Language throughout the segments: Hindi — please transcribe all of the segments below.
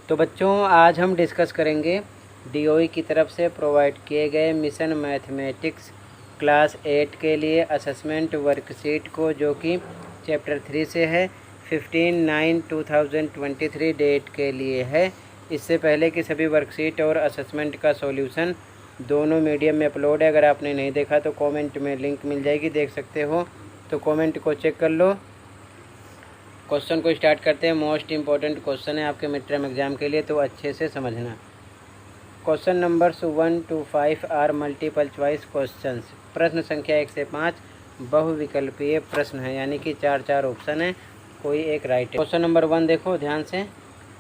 तो बच्चों आज हम डिस्कस करेंगे डीओई की तरफ से प्रोवाइड किए गए मिशन मैथमेटिक्स क्लास 8 के लिए असेसमेंट वर्कशीट को, जो कि चैप्टर 3 से है, 15/9/2023 डेट के लिए है। इससे पहले कि सभी वर्कशीट और असेसमेंट का सॉल्यूशन दोनों मीडियम में अपलोड है। अगर आपने नहीं देखा तो कमेंट में लिंक मिल जाएगी, देख सकते हो, तो कमेंट को चेक कर लो। क्वेश्चन को स्टार्ट करते हैं। मोस्ट इम्पॉर्टेंट क्वेश्चन है आपके मिड टर्म एग्जाम के लिए, तो अच्छे से समझना। Question numbers 1 to 5 are multiple choice questions. प्रश्न संख्या 1 से 5 बहुविकल्पीय प्रश्न है, यानी कि 4 ऑप्शन है, कोई एक राइट है। क्वेश्चन नंबर 1 देखो ध्यान से।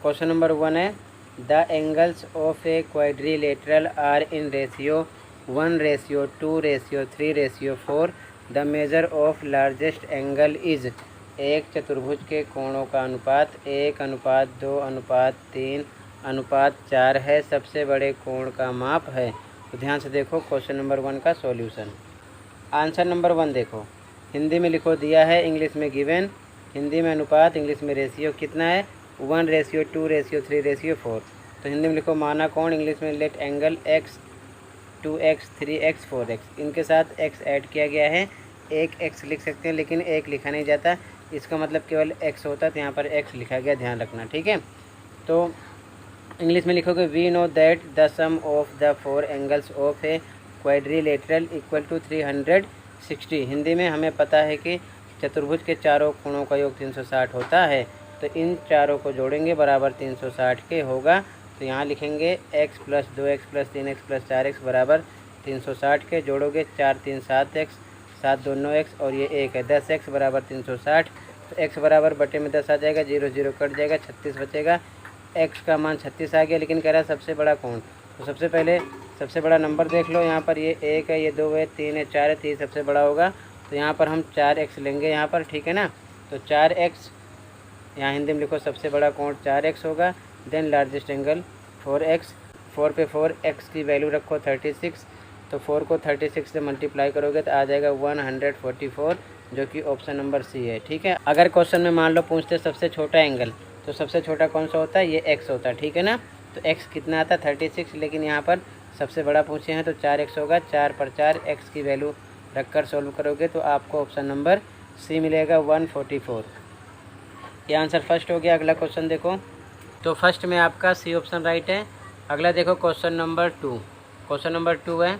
क्वेश्चन नंबर 1 है the angles of a quadrilateral are in ratio 1:2:3:4। The measure of largest angle is. एक चतुर्भुज के कोणों का अनुपात 1:2:3:4 है। सबसे बड़े कोण का माप है। तो ध्यान से देखो क्वेश्चन नंबर 1 का सॉल्यूशन। आंसर नंबर 1 देखो, हिंदी में लिखो दिया है, इंग्लिश में गिवन। हिंदी में अनुपात, इंग्लिश में रेशियो कितना है 1:2:3:4। तो हिंदी में लिखो माना कोण, इंग्लिश में let angle x 2x 3x 4x। इनके साथ x ऐड किया गया है। एक x लिख सकते हैं लेकिन एक लिखा नहीं जाता, इसका मतलब केवल x होता है, तो यहाँ पर x लिखा गया, ध्यान रखना, ठीक है। तो इंग्लिश में लिखोगे we know that the sum of the 4 angles of a quadrilateral equal to 360। Hindi में हमें पता है कि चतुर्भुज के चारों कोणों का योग 360 होता है, तो इन चारों को जोड़ेंगे बराबर 360 के होगा। तो यहाँ लिखेंगे x + 2x + 3x + 4x बराबर 360 के। जोड़ोगे 4 3 7x, 7 2 9x और ये 1 है, 10x बराबर 360। तो x बराबर बटे में 10 आ जाएगा, 0 0 कट जाएगा, 36 बचेगा। x का मान 36 आ गया, लेकिन कह रहा है सबसे बड़ा कोण। तो सबसे पहले सबसे बड़ा नंबर देख लो, यहाँ पर ये 1 है, ये 2 है, 3 है, 4 है, 3 सबसे बड़ा होगा। तो यहाँ पर हम 4x लेंगे यहाँ पर, ठीक है ना। तो 4x यहाँ हिंदी में लिखो, सबसे बड़ा कोण 4x होगा। देन लार्जेस्ट एंगल 4x, 4 पे 4, x की वैल्यू रखो 36। तो 4 को 36 से मल्टीप्लाई करोगे तो आ जाएगा 144, जो कि ऑप्शन नंबर सी है, ठीक है। अगर क्वेश्चन में मान लो पूछते सबसे छोटा एंगल, तो सबसे छोटा कौन सा होता है, ये x होता है, ठीक है ना। तो x कितना आता है 36, लेकिन यहाँ पर सबसे बड़ा पूछे हैं तो 4x होगा। 4 पर 4, x की वैल्यू रखकर सॉल्व करोगे तो आपको ऑप्शन नंबर सी मिलेगा 144। ये आंसर फर्स्ट हो गया। अगला क्वेश्चन देखो, तो फर्स्ट में आपका सी ऑप्शन राइट है। अगला देखो क्वेश्चन नंबर 2। क्वेश्चन नंबर 2 है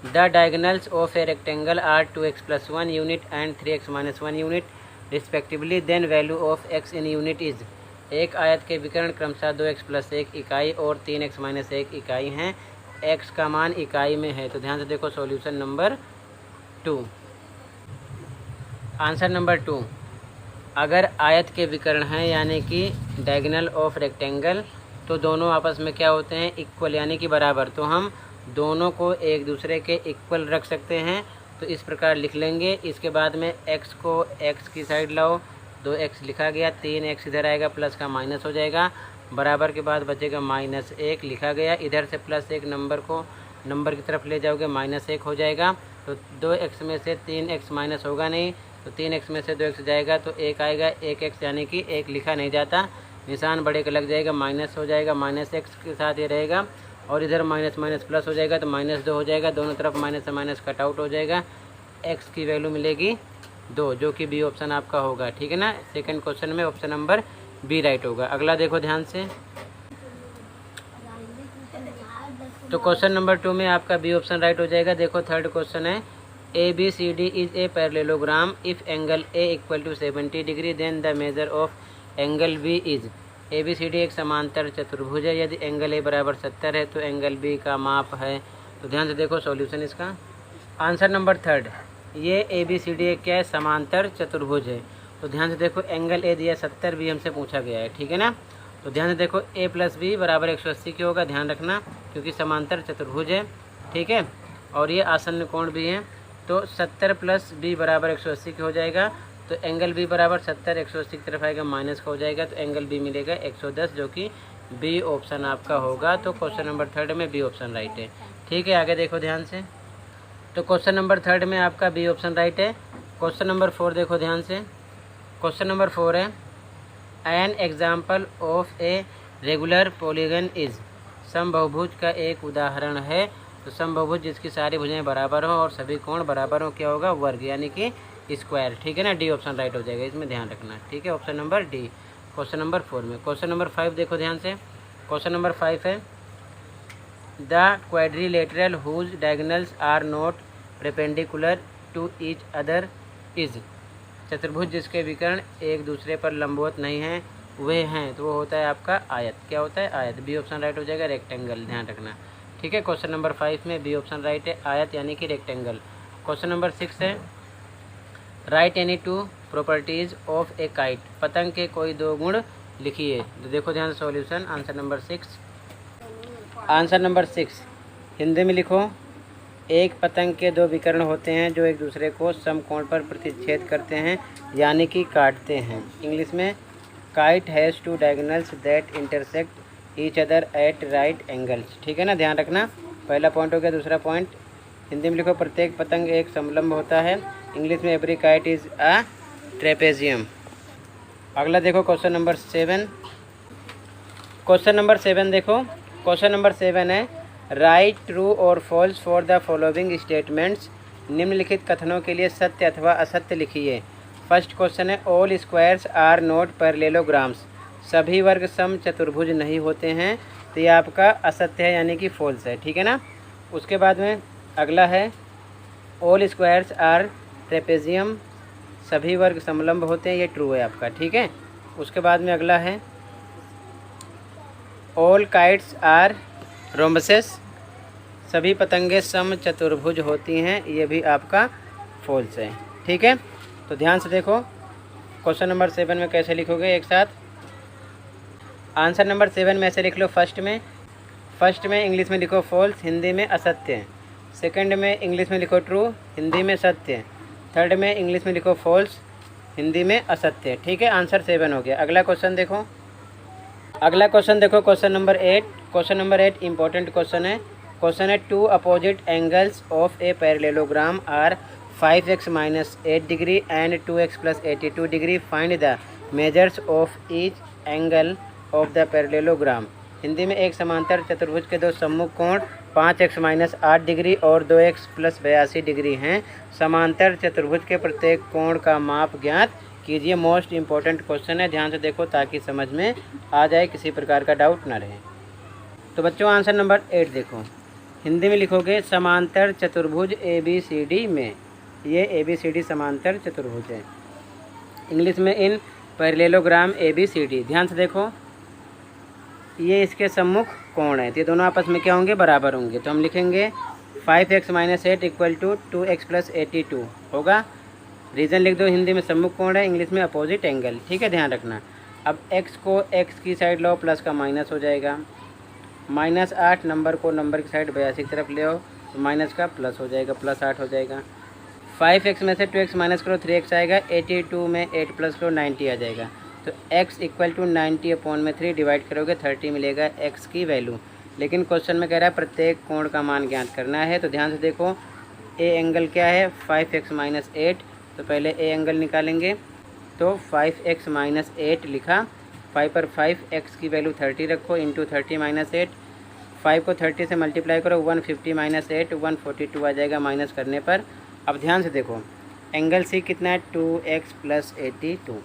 the diagonals of a rectangle are 2x + 1 unit and 3x - 1 unit respectively, then value of x in unit is. एक आयत के विकर्ण क्रमशः 2x + 1 इकाई और 3x - 1 इकाई हैं, x का मान इकाई में है। तो ध्यान से देखो सॉल्यूशन नंबर 2। आंसर नंबर 2, अगर आयत के विकर्ण हैं यानी कि डायगोनल ऑफ रेक्टेंगल, तो दोनों आपस में क्या होते हैं, इक्वल यानी कि बराबर। तो हम दोनों को एक दूसरे के इक्वल रख सकते हैं, तो इस प्रकार लिख लेंगे। इसके बाद में x को x की साइड लाओ, 2x लिखा गया, 3x इधर आएगा, प्लस का माइनस हो जाएगा, बराबर के बाद बचेगा -1 लिखा गया। इधर से +1 नंबर को नंबर की तरफ ले जाओगे, -1 हो जाएगा। तो 2x में से 3x माइनस होगा नहीं, तो 3x में से 2x जाएगा तो 1 आएगा, 1x यानी कि 1 लिखा नहीं जाता, निशान बड़े का लग जाएगा, माइनस हो जाएगा, -x के साथ ये रहेगा, और इधर माइनस माइनस प्लस हो जाएगा तो -2 हो जाएगा। दोनों तरफ माइनस से माइनस कट आउट हो जाएगा, x की वैल्यू मिलेगी 2, जो कि बी ऑप्शन आपका होगा, ठीक है ना। सेकंड क्वेश्चन में ऑप्शन नंबर बी राइट होगा। अगला देखो ध्यान से, तो क्वेश्चन नंबर 2 में आपका बी ऑप्शन राइट हो जाएगा। देखो थर्ड क्वेश्चन है ABCD is a parallelogram if angle A = 70 degree, then the measure of angle B is. ABCD एक समांतर चतुर्भुज है, यदि एंगल A बराबर 70 है तो एंगल B का माप है। तो ध्यान से देखो सॉल्यूशन इसका। आंसर नंबर थर्ड, ये ABCD एक क्या है, समांतर चतुर्भुज है। तो ध्यान से देखो एंगल A दिया 70, भी हमसे पूछा गया है, ठीक है ना। तो ध्यान से देखो A + B बराबर 180 की होगा, ध्यान रखना, क्योंकि समांतर चतुर्भुज है, ठीक है, और ये आसन्न कोण भी है। तो 70 + B बराबर 180 की हो जाएगा। तो एंगल B बराबर 70, 180 की तरफ आएगा, माइनस का हो जाएगा, तो एंगल B मिलेगा 110, जो कि बी ऑप्शन आपका होगा। तो क्वेश्चन नंबर थर्ड में बी ऑप्शन राइट है, ठीक है। आगे देखो ध्यान से, तो क्वेश्चन नंबर थर्ड में आपका बी ऑप्शन राइट है। क्वेश्चन नंबर 4 देखो ध्यान से। क्वेश्चन नंबर 4 है an example of a regular polygon is, समबहुभुज का एक उदाहरण है। तो समबहुभुज जिसकी सारी भुजाएं बराबर हो और सभी कोण बराबर हो, क्या होगा, वर्ग यानी कि स्क्वायर। ठीक है ना, डी ऑप्शन राइट हो जाएगा, इसमें ध्यान रखना। ठीक है, option number D. Question number 4 में क्वेश्चन नंबर 5 देखो ध्यान से। क्वेश्चन नंबर 5 है the quadrilateral whose diagonals are not perpendicular to each other is, चतुर्भुज जिसके विकर्ण एक दूसरे पर लंबवत नहीं हैं वे हैं, तो वो होता है आपका आयत। क्या होता है, आयत। बी ऑप्शन राइट हो जाएगा, रेक्टेंगल, ध्यान रखना। ठीक है, क्वेश्चन नंबर 5 में बी ऑप्शन राइट है, आयत यानी कि रेक्टेंगल। क्वेश्चन नंबर 6 है right any two properties of A kite, पतंग के कोई दो गुण लिखिए। तो देखो ध्यान से solution, answer number 6। Answer number 6 Hindi में लिखो। एक पतंग के दो विकर्ण होते हैं जो एक दूसरे को समकोण पर प्रतिच्छेद करते हैं यानी कि काटते हैं। इंग्लिश में kite has two diagonals that intersect each other at right angles. ठीक है ना, ध्यान रखना। पहला पॉइंट हो गया। दूसरा पॉइंट हिंदी में लिखो, प्रत्येक पतंग एक समलंब होता है। इंग्लिश में every kite is a trapezium. अगला देखो क्वेश्चन नंबर 7। क्वेश्चन नंबर 7 देखो। क्वेश्चन नंबर 7 है राइट ट्रू और false for the following statements, निम्नलिखित कथनों के लिए सत्य अथवा असत्य लिखिए। फर्स्ट क्वेश्चन है all squares are not parallelograms, सभी वर्ग सम चतुर्भुज नहीं होते हैं, तो ये आपका असत्य है यानी कि फॉल्स है। ठीक है ना। उसके बाद में अगला है ऑल स्क्वायर्स आर ट्रेपेजियम, सभी वर्ग समलंब होते हैं, ये ट्रू है आपका। ठीक है। उसके बाद में अगला है ऑल काइट्स आर रोम्बसेस, सभी पतंगे सम चतुर्भुज होती हैं, ये भी आपका फॉल्स है। ठीक है, तो ध्यान से देखो क्वेश्चन नंबर 7 में कैसे लिखोगे एक साथ। आंसर नंबर 7 में ऐसे लिख लो। फर्स्ट में इंग्लिश में लिखो फॉल्स, हिंदी में असत्य। सेकंड में इंग्लिश में लिखो ट्रू, हिंदी में सत्य। थर्ड में इंग्लिश में लिखो फॉल्स, हिंदी में असत्य। ठीक है, आंसर 7 हो गया। अगला क्वेश्चन देखो। Question number 8। Question number 8 important question है। क्वेश्चन है two opposite angles of a parallelogram are 5x - 8 degree and 2x + 82 degree, find the measures of each angle of the parallelogram. Hindi में एक समांतर चतुर्भुज के दो सम्मुख कोण 5x - 8 डिग्री और 2x + 82 डिग्री हैं। समांतर चतुर्भुज के प्रत्येक कोण का माप ज्ञात कीजिए। मोस्ट इंपॉर्टेंट क्वेश्चन है, ध्यान से देखो ताकि समझ में आ जाए, किसी प्रकार का डाउट ना रहे। तो बच्चों आंसर नंबर 8 देखो। हिंदी में लिखोगे समांतर चतुर्भुज ABCD में, ये ABCD समांतर चतुर्भुज है। इंग्लिश में इन पैरेललोग्राम ABCD, ध्यान से देखो ये इसके सम्मुख कोण है, तो ये दोनों आपस में क्या होंगे, बराबर होंगे। तो हम लिखेंगे 5x - 8 = 2x + 82 होगा। रीज़न लिख दो, हिंदी में सम्मुख कोण है, इंग्लिश में अपोजिट एंगल। ठीक है, ध्यान रखना। अब x को x की साइड लो, प्लस का माइनस हो जाएगा। -8 नंबर को नंबर की साइड 82 की तरफ ले आओ, तो माइनस का प्लस हो जाएगा, +8 हो जाएगा। 5x में से 2x माइनस करो, 3x आएगा। 82 में 8 प्लस करो, 90 आ जाएगा। तो x = 90/3 डिवाइड करोगे 30 मिलेगा x की वैल्यू। लेकिन क्वेश्चन में कह रहा है प्रत्येक कोण का मान ज्ञात करना है। तो ध्यान से देखो ए एंगल क्या है, 5x - 8, तो पहले ए एंगल निकालेंगे। तो 5x - 8 लिखा, 5 पर 5, x की वैल्यू 30 रखो, इंटू 30 - 8, 5 को 30 से मल्टीप्लाई करो, 150 - 8, 142 आ जाएगा माइनस करने पर। अब ध्यान से देखो एंगल सी कितना है, 2x + 82,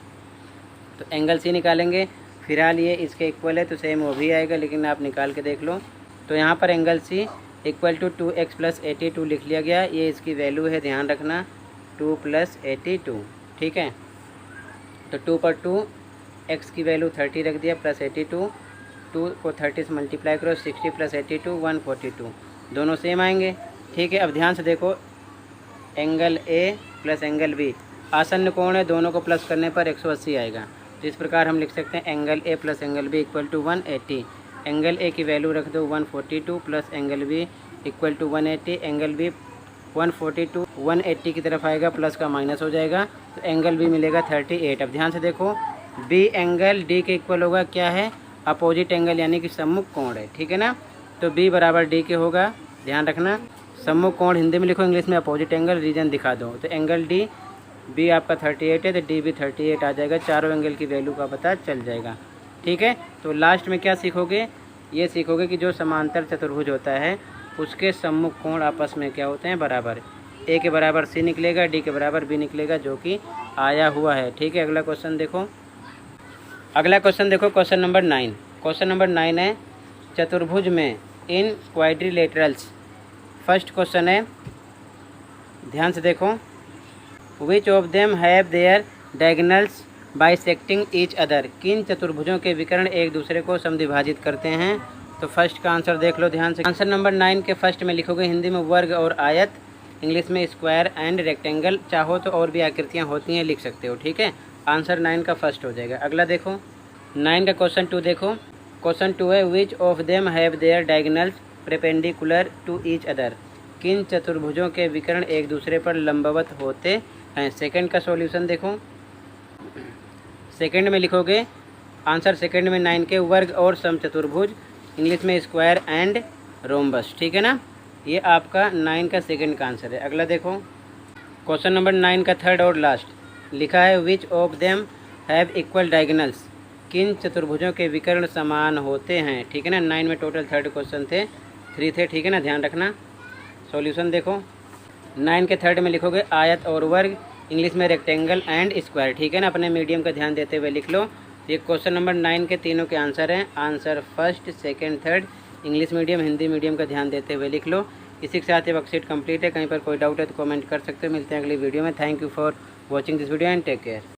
तो एंगल सी निकालेंगे। फिलहाल ये इसके इक्वल है तो सेम वो भी आएगा, लेकिन आप निकाल के देख लो। तो यहाँ पर एंगल सी = 2x + 82 लिख लिया गया, ये इसकी वैल्यू है, ध्यान रखना 2 + 82। ठीक है, तो 2 पर 2, x की वैल्यू 30 रख दिया, +82, 2 को 30 से मल्टीप्लाई करो, 60 + 82 142, दोनों सेम आएंगे। ठीक है, अब ध्यान से देखो angle A plus angle B आसन्न कोण है, दोनों को प्लस करने पर 180 आएगा। तो इस प्रकार हम लिख सकते हैं angle A plus angle B = 180। Angle A की वैल्यू रख दो 142 plus angle B = 180। Angle B 142 180 की तरफ आएगा, प्लस का माइनस हो जाएगा, तो एंगल बी मिलेगा 38। अब ध्यान से देखो बी एंगल डी के इक्वल होगा, क्या है, अपोजिट एंगल यानी कि सम्मुख कोण है। ठीक है ना, तो बी बराबर डी के होगा, ध्यान रखना। सम्मुख कोण हिंदी में लिखो, इंग्लिश में अपोजिट एंगल, रीजन दिखा दो। तो एंगल डी, बी आपका 38 है तो डी भी 38 आ जाएगा। चारों एंगल की वैल्यू का पता चल जाएगा। ठीक है। तो लास्ट में क्या सीखोगे, ये सीखोगे कि जो समांतर चतुर्भुज होता है उसके सम्मुख कोण आपस में क्या होते हैं, बराबर। ए के बराबर सी निकलेगा, डी के बराबर बी निकलेगा, जो कि आया हुआ है। ठीक है, अगला क्वेश्चन देखो। अगला क्वेश्चन देखो, क्वेश्चन नंबर 9। क्वेश्चन नंबर 9 है चतुर्भुज में इन क्वाड्रिलेटरल्स। फर्स्ट क्वेश्चन है, ध्यान से देखो, विच of them have their diagonals bisecting each other. किन चतुर्भुजों के विकर्ण एक दूसरे को समद्विभाजित करते हैं। तो फर्स्ट का आंसर देख लो ध्यान से। आंसर नंबर 9 के फर्स्ट में लिखोगे हिंदी में वर्ग और आयत, इंग्लिश में स्क्वायर एंड रेक्टेंगल। चाहो तो और भी आकृतियाँ होती हैं, लिख सकते हो। ठीक है, आंसर 9 का फर्स्ट हो जाएगा। अगला देखो 9 का क्वेश्चन 2 देखो। क्वेश्चन 2 है which of them have their diagonals perpendicular to each other. किन चतुर्भुजों के विकर्ण एक दूसरे पर लंबवत होते हैं। सेकंड का सॉल्यूशन देखो। सेकंड में लिखोगे आंसर सेकंड में 9 के वर्ग और समचतुर्भुज, इंग्लिश में स्क्वायर एंड रोम्बस। ठीक है ना, ये आपका 9 का सेकंड का आंसर है। अगला देखो क्वेश्चन नंबर 9 का थर्ड और लास्ट लिखा है which of them have equal diagonals. किन चतुर्भुजों के विकर्ण समान होते हैं। ठीक है ना, 9 में टोटल थर्ड क्वेश्चन थे, 3 थे। ठीक है ना, ध्यान रखना। सॉल्यूशन देखो, 9 के थर्ड में लिखोगे आयत और वर्ग, इंग्लिश में रेक्टेंगल एंड स्क्वायर। ठीक है ना, अपने मीडियम का ध्यान देते हुए लिख लो। ये क्वेश्चन नंबर 9 के तीनों के आंसर हैं। Answer first, second, third, English medium, Hindi medium का ध्यान देते हुए लिख लो। इसी के साथ ये वर्कशीट कंप्लीट है। कहीं पर कोई डाउट है तो कमेंट कर सकते हो। मिलते हैं अगली वीडियो में। Thank you for watching this video and take care.